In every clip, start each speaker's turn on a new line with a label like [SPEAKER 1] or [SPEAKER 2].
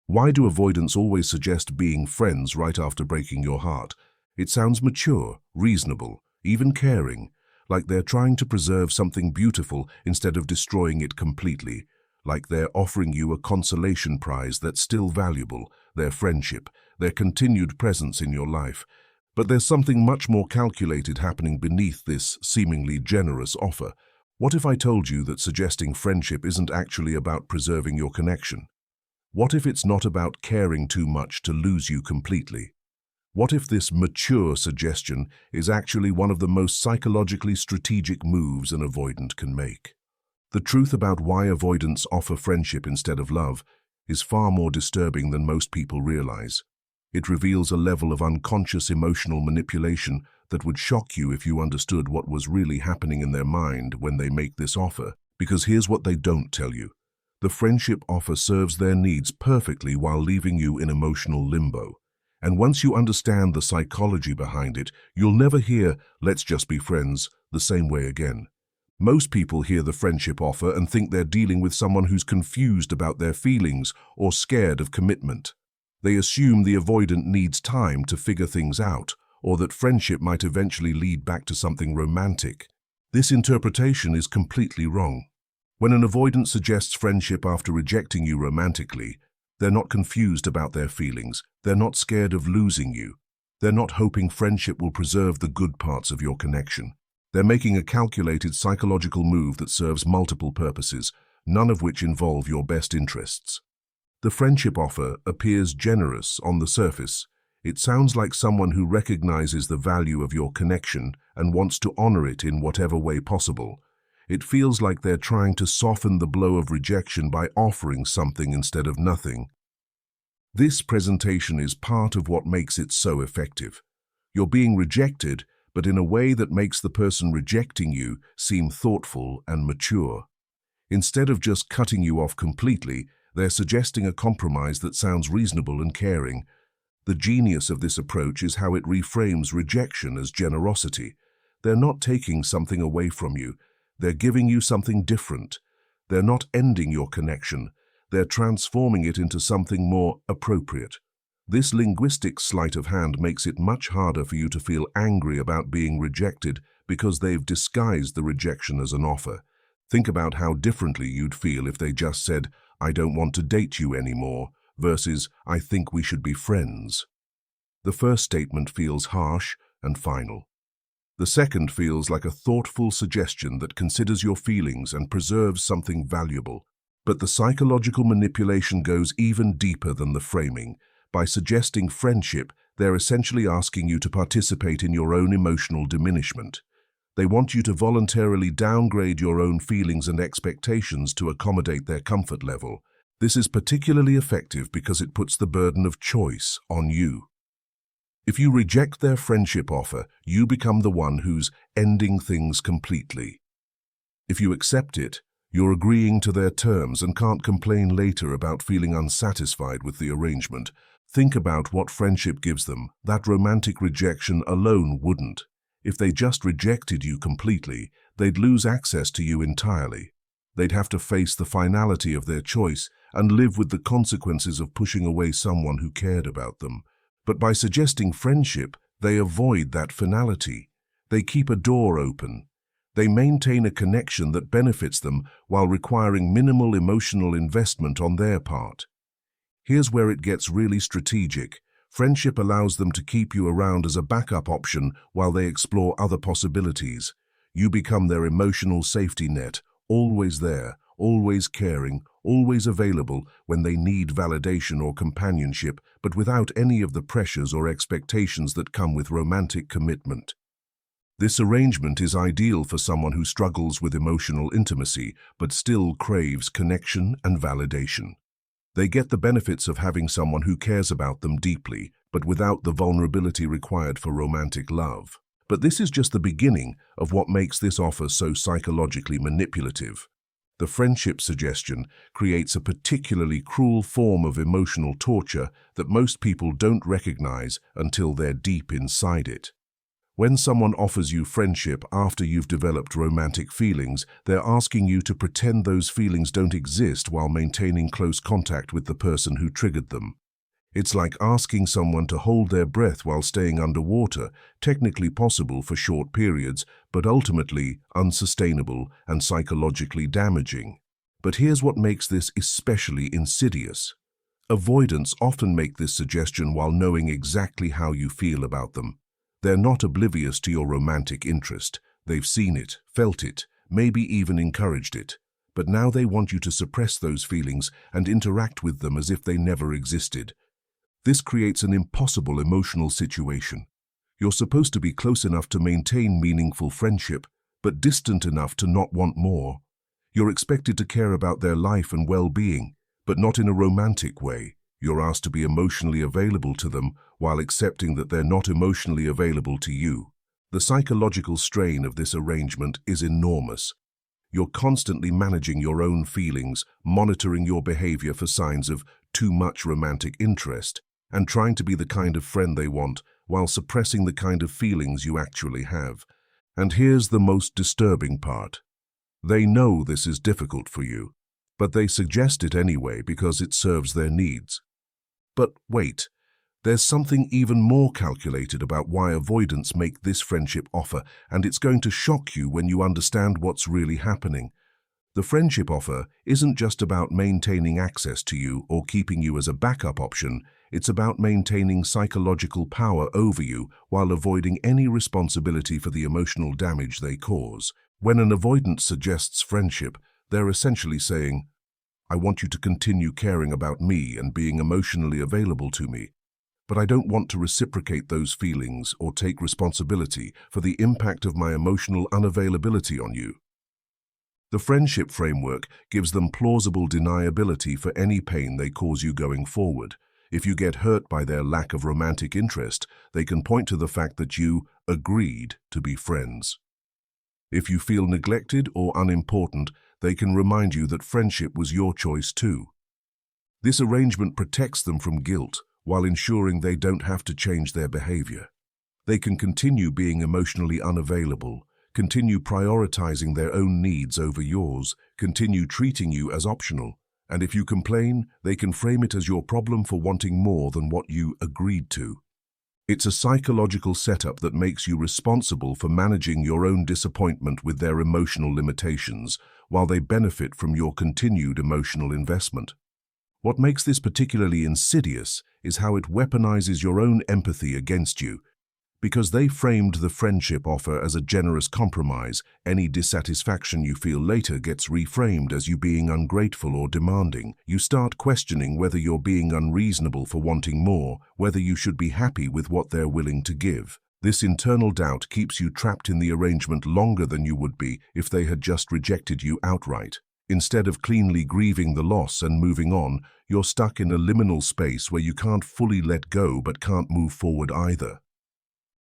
[SPEAKER 1] Why do avoidants always suggest being friends right after breaking your heart? It sounds mature, reasonable, even caring, like they're trying to preserve something beautiful instead of destroying it completely, like they're offering you a consolation prize that's still valuable, their friendship, their continued presence in your life. But there's something much more calculated happening beneath this seemingly generous offer. What if I told you that suggesting friendship isn't actually about preserving your connection? What if it's not about caring too much to lose you completely? What if this mature suggestion is actually one of the most psychologically strategic moves an avoidant can make? The truth about why avoidants offer friendship instead of love is far more disturbing than most people realize. It reveals a level of unconscious emotional manipulation that would shock you if you understood what was really happening in their mind when they make this offer. Because here's what they don't tell you. The friendship offer serves their needs perfectly while leaving you in emotional limbo. And once you understand the psychology behind it, you'll never hear, "Let's just be friends," the same way again. Most people hear the friendship offer and think they're dealing with someone who's confused about their feelings or scared of commitment. They assume the avoidant needs time to figure things out, or that friendship might eventually lead back to something romantic. This interpretation is completely wrong. When an avoidant suggests friendship after rejecting you romantically, they're not confused about their feelings, they're not scared of losing you, they're not hoping friendship will preserve the good parts of your connection. They're making a calculated psychological move that serves multiple purposes, none of which involve your best interests. The friendship offer appears generous on the surface. It sounds like someone who recognizes the value of your connection and wants to honor it in whatever way possible. It feels like they're trying to soften the blow of rejection by offering something instead of nothing. This presentation is part of what makes it so effective. You're being rejected, but in a way that makes the person rejecting you seem thoughtful and mature. Instead of just cutting you off completely, they're suggesting a compromise that sounds reasonable and caring. The genius of this approach is how it reframes rejection as generosity. They're not taking something away from you. They're giving you something different. They're not ending your connection. They're transforming it into something more appropriate. This linguistic sleight of hand makes it much harder for you to feel angry about being rejected because they've disguised the rejection as an offer. Think about how differently you'd feel if they just said, "I don't want to date you anymore," versus, "I think we should be friends." The first statement feels harsh and final. The second feels like a thoughtful suggestion that considers your feelings and preserves something valuable. But the psychological manipulation goes even deeper than the framing. By suggesting friendship, they're essentially asking you to participate in your own emotional diminishment. They want you to voluntarily downgrade your own feelings and expectations to accommodate their comfort level. This is particularly effective because it puts the burden of choice on you. If you reject their friendship offer, you become the one who's ending things completely. If you accept it, you're agreeing to their terms and can't complain later about feeling unsatisfied with the arrangement. Think about what friendship gives them. That romantic rejection alone wouldn't. If they just rejected you completely, they'd lose access to you entirely. They'd have to face the finality of their choice and live with the consequences of pushing away someone who cared about them. But by suggesting friendship, they avoid that finality. They keep a door open. They maintain a connection that benefits them while requiring minimal emotional investment on their part. Here's where it gets really strategic. Friendship allows them to keep you around as a backup option while they explore other possibilities. You become their emotional safety net, always there, always caring, always available when they need validation or companionship, but without any of the pressures or expectations that come with romantic commitment. This arrangement is ideal for someone who struggles with emotional intimacy, but still craves connection and validation. They get the benefits of having someone who cares about them deeply, but without the vulnerability required for romantic love. But this is just the beginning of what makes this offer so psychologically manipulative. The friendship suggestion creates a particularly cruel form of emotional torture that most people don't recognize until they're deep inside it. When someone offers you friendship after you've developed romantic feelings, they're asking you to pretend those feelings don't exist while maintaining close contact with the person who triggered them. It's like asking someone to hold their breath while staying underwater, technically possible for short periods, but ultimately unsustainable and psychologically damaging. But here's what makes this especially insidious. Avoidants often make this suggestion while knowing exactly how you feel about them. They're not oblivious to your romantic interest. They've seen it, felt it, maybe even encouraged it. But now they want you to suppress those feelings and interact with them as if they never existed. This creates an impossible emotional situation. You're supposed to be close enough to maintain meaningful friendship, but distant enough to not want more. You're expected to care about their life and well-being, but not in a romantic way. You're asked to be emotionally available to them while accepting that they're not emotionally available to you. The psychological strain of this arrangement is enormous. You're constantly managing your own feelings, monitoring your behavior for signs of too much romantic interest, and trying to be the kind of friend they want while suppressing the kind of feelings you actually have. And here's the most disturbing part. They know this is difficult for you, but they suggest it anyway because it serves their needs. But wait, there's something even more calculated about why avoidants make this friendship offer, and it's going to shock you when you understand what's really happening. The friendship offer isn't just about maintaining access to you or keeping you as a backup option. It's about maintaining psychological power over you while avoiding any responsibility for the emotional damage they cause. When an avoidant suggests friendship, they're essentially saying, I want you to continue caring about me and being emotionally available to me, but I don't want to reciprocate those feelings or take responsibility for the impact of my emotional unavailability on you. The friendship framework gives them plausible deniability for any pain they cause you going forward. If you get hurt by their lack of romantic interest, they can point to the fact that you agreed to be friends. If you feel neglected or unimportant, they can remind you that friendship was your choice too. This arrangement protects them from guilt while ensuring they don't have to change their behavior. They can continue being emotionally unavailable, continue prioritizing their own needs over yours, continue treating you as optional, and if you complain, they can frame it as your problem for wanting more than what you agreed to. It's a psychological setup that makes you responsible for managing your own disappointment with their emotional limitations, while they benefit from your continued emotional investment. What makes this particularly insidious is how it weaponizes your own empathy against you. Because they framed the friendship offer as a generous compromise, any dissatisfaction you feel later gets reframed as you being ungrateful or demanding. You start questioning whether you're being unreasonable for wanting more, whether you should be happy with what they're willing to give. This internal doubt keeps you trapped in the arrangement longer than you would be if they had just rejected you outright. Instead of cleanly grieving the loss and moving on, you're stuck in a liminal space where you can't fully let go but can't move forward either.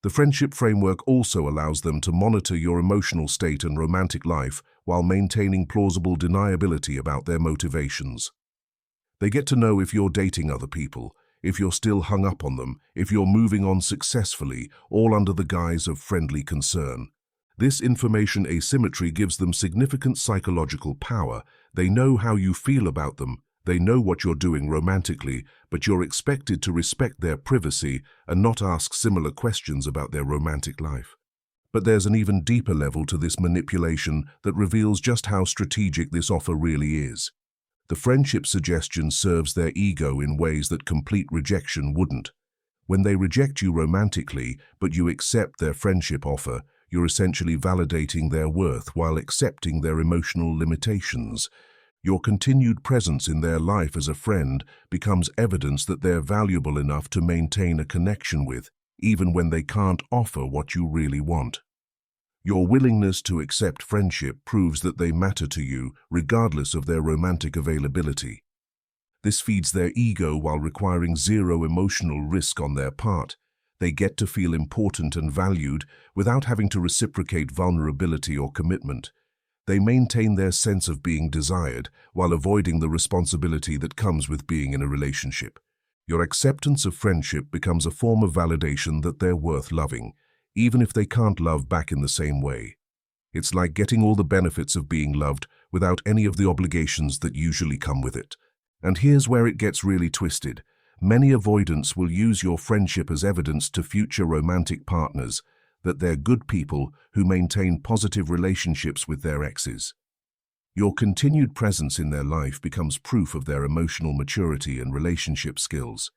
[SPEAKER 1] The friendship framework also allows them to monitor your emotional state and romantic life while maintaining plausible deniability about their motivations. They get to know if you're dating other people, if you're still hung up on them, if you're moving on successfully, all under the guise of friendly concern. This information asymmetry gives them significant psychological power. They know how you feel about them. They know what you're doing romantically, but you're expected to respect their privacy and not ask similar questions about their romantic life. But there's an even deeper level to this manipulation that reveals just how strategic this offer really is. The friendship suggestion serves their ego in ways that complete rejection wouldn't. When they reject you romantically, but you accept their friendship offer, you're essentially validating their worth while accepting their emotional limitations. Your continued presence in their life as a friend becomes evidence that they're valuable enough to maintain a connection with, even when they can't offer what you really want. Your willingness to accept friendship proves that they matter to you, regardless of their romantic availability. This feeds their ego while requiring zero emotional risk on their part. They get to feel important and valued without having to reciprocate vulnerability or commitment. They maintain their sense of being desired while avoiding the responsibility that comes with being in a relationship. Your acceptance of friendship becomes a form of validation that they're worth loving. even if they can't love back in the same way. It's like getting all the benefits of being loved without any of the obligations that usually come with it. And here's where it gets really twisted. Many avoidants will use your friendship as evidence to future romantic partners that they're good people who maintain positive relationships with their exes. Your continued presence in their life becomes proof of their emotional maturity and relationship skills.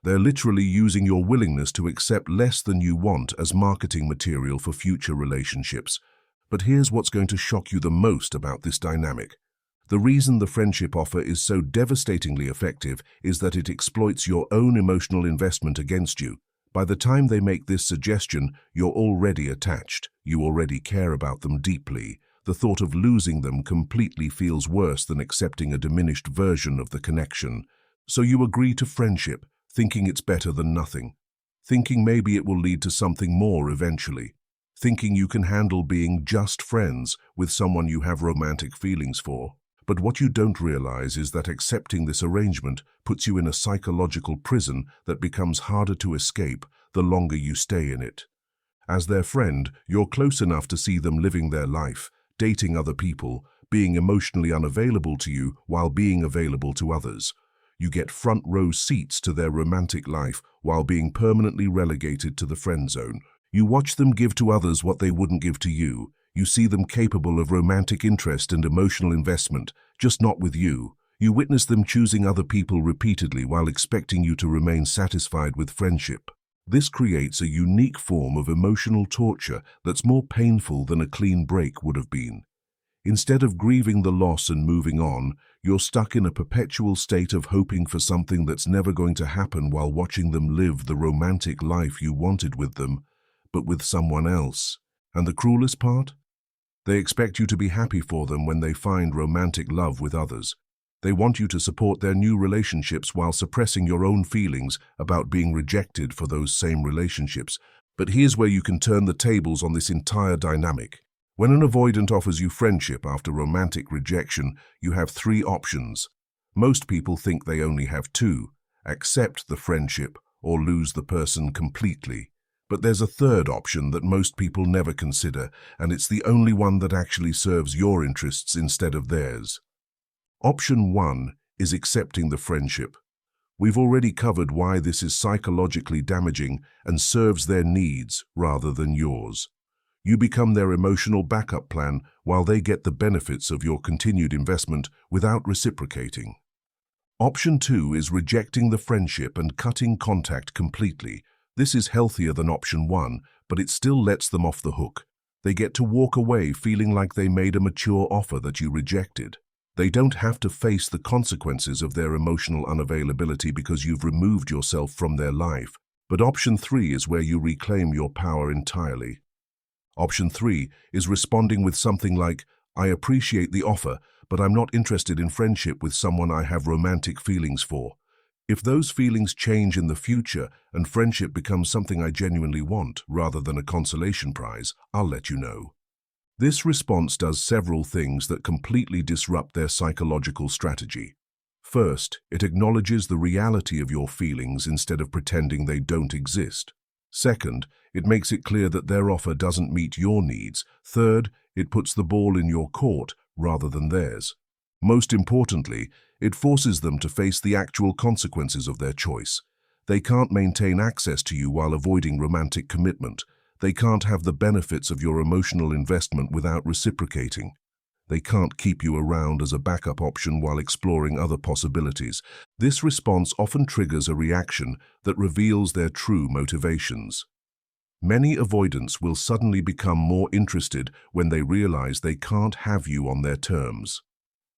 [SPEAKER 1] They're literally using your willingness to accept less than you want as marketing material for future relationships. But here's what's going to shock you the most about this dynamic. The reason the friendship offer is so devastatingly effective is that it exploits your own emotional investment against you. By the time they make this suggestion, you're already attached. You already care about them deeply. The thought of losing them completely feels worse than accepting a diminished version of the connection. So you agree to friendship, thinking it's better than nothing. Thinking maybe it will lead to something more eventually. Thinking you can handle being just friends with someone you have romantic feelings for. But what you don't realize is that accepting this arrangement puts you in a psychological prison that becomes harder to escape the longer you stay in it. As their friend, you're close enough to see them living their life, dating other people, being emotionally unavailable to you while being available to others. You get front row seats to their romantic life while being permanently relegated to the friend zone. You watch them give to others what they wouldn't give to you. You see them capable of romantic interest and emotional investment, just not with you. You witness them choosing other people repeatedly while expecting you to remain satisfied with friendship. This creates a unique form of emotional torture that's more painful than a clean break would have been. Instead of grieving the loss and moving on, you're stuck in a perpetual state of hoping for something that's never going to happen while watching them live the romantic life you wanted with them, but with someone else. And the cruelest part? They expect you to be happy for them when they find romantic love with others. They want you to support their new relationships while suppressing your own feelings about being rejected for those same relationships. But here's where you can turn the tables on this entire dynamic. When an avoidant offers you friendship after romantic rejection, you have three options. Most people think they only have two: accept the friendship or lose the person completely. But there's a third option that most people never consider, and it's the only one that actually serves your interests instead of theirs. Option 1 is accepting the friendship. We've already covered why this is psychologically damaging and serves their needs rather than yours. You become their emotional backup plan while they get the benefits of your continued investment without reciprocating. Option 2 is rejecting the friendship and cutting contact completely. This is healthier than option 1, but it still lets them off the hook. They get to walk away feeling like they made a mature offer that you rejected. They don't have to face the consequences of their emotional unavailability because you've removed yourself from their life. But option 3 is where you reclaim your power entirely. Option 3 is responding with something like, "I appreciate the offer, but I'm not interested in friendship with someone I have romantic feelings for. If those feelings change in the future and friendship becomes something I genuinely want rather than a consolation prize, I'll let you know." This response does several things that completely disrupt their psychological strategy. First, it acknowledges the reality of your feelings instead of pretending they don't exist. Second, it makes it clear that their offer doesn't meet your needs. Third, it puts the ball in your court rather than theirs. Most importantly, it forces them to face the actual consequences of their choice. They can't maintain access to you while avoiding romantic commitment. They can't have the benefits of your emotional investment without reciprocating. They can't keep you around as a backup option while exploring other possibilities. This response often triggers a reaction that reveals their true motivations. Many avoidants will suddenly become more interested when they realize they can't have you on their terms.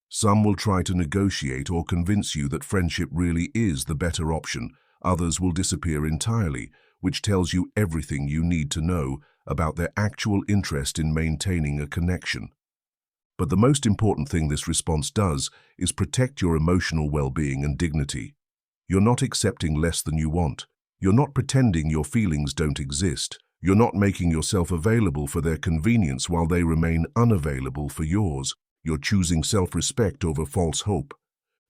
[SPEAKER 1] Some will try to negotiate or convince you that friendship really is the better option. Others will disappear entirely, which tells you everything you need to know about their actual interest in maintaining a connection. But the most important thing this response does is protect your emotional well-being and dignity. You're not accepting less than you want. You're not pretending your feelings don't exist. You're not making yourself available for their convenience while they remain unavailable for yours. You're choosing self-respect over false hope.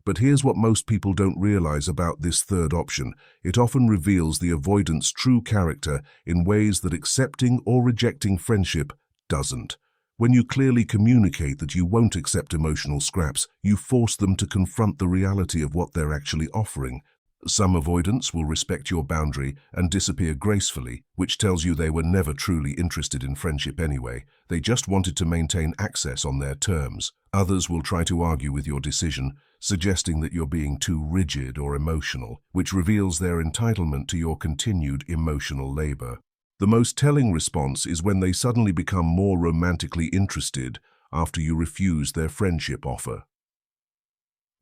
[SPEAKER 1] But here's what most people don't realize about this third option. It often reveals the avoidant's true character in ways that accepting or rejecting friendship doesn't. When you clearly communicate that you won't accept emotional scraps, you force them to confront the reality of what they're actually offering. Some avoidants will respect your boundary and disappear gracefully, which tells you they were never truly interested in friendship anyway. They just wanted to maintain access on their terms. Others will try to argue with your decision, suggesting that you're being too rigid or emotional, which reveals their entitlement to your continued emotional labor. The most telling response is when they suddenly become more romantically interested after you refuse their friendship offer.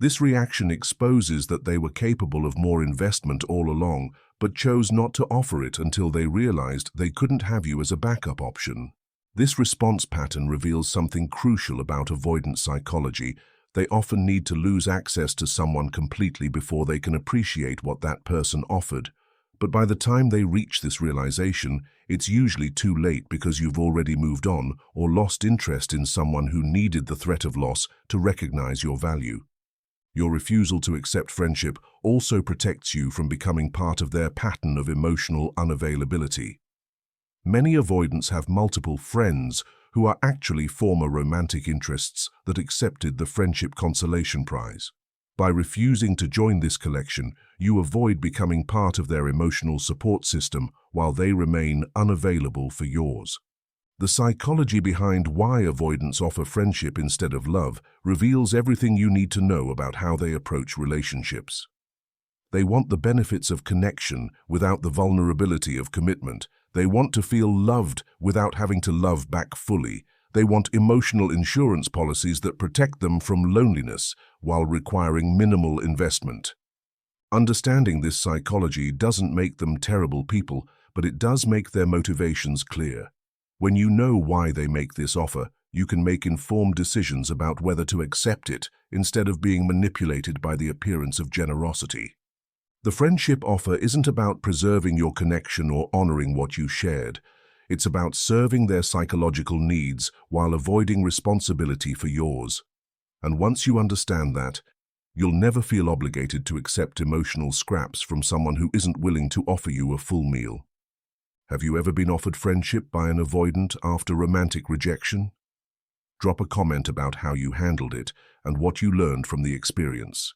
[SPEAKER 1] This reaction exposes that they were capable of more investment all along, but chose not to offer it until they realized they couldn't have you as a backup option. This response pattern reveals something crucial about avoidant psychology. They often need to lose access to someone completely before they can appreciate what that person offered. But by the time they reach this realization, it's usually too late because you've already moved on or lost interest in someone who needed the threat of loss to recognize your value. Your refusal to accept friendship also protects you from becoming part of their pattern of emotional unavailability. Many avoidants have multiple friends who are actually former romantic interests that accepted the friendship consolation prize. By refusing to join this collection, you avoid becoming part of their emotional support system while they remain unavailable for yours. The psychology behind why avoidants offer friendship instead of love reveals everything you need to know about how they approach relationships. They want the benefits of connection without the vulnerability of commitment. They want to feel loved without having to love back fully. They want emotional insurance policies that protect them from loneliness while requiring minimal investment. Understanding this psychology doesn't make them terrible people, but it does make their motivations clear. When you know why they make this offer, you can make informed decisions about whether to accept it instead of being manipulated by the appearance of generosity. The friendship offer isn't about preserving your connection or honoring what you shared. It's about serving their psychological needs while avoiding responsibility for yours. And once you understand that, you'll never feel obligated to accept emotional scraps from someone who isn't willing to offer you a full meal. Have you ever been offered friendship by an avoidant after romantic rejection? Drop a comment about how you handled it and what you learned from the experience.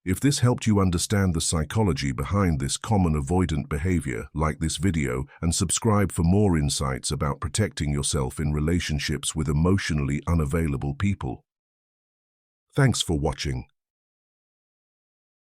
[SPEAKER 1] If this helped you understand the psychology behind this common avoidant behavior, like this video and subscribe for more insights about protecting yourself in relationships with emotionally unavailable people. Thanks for watching.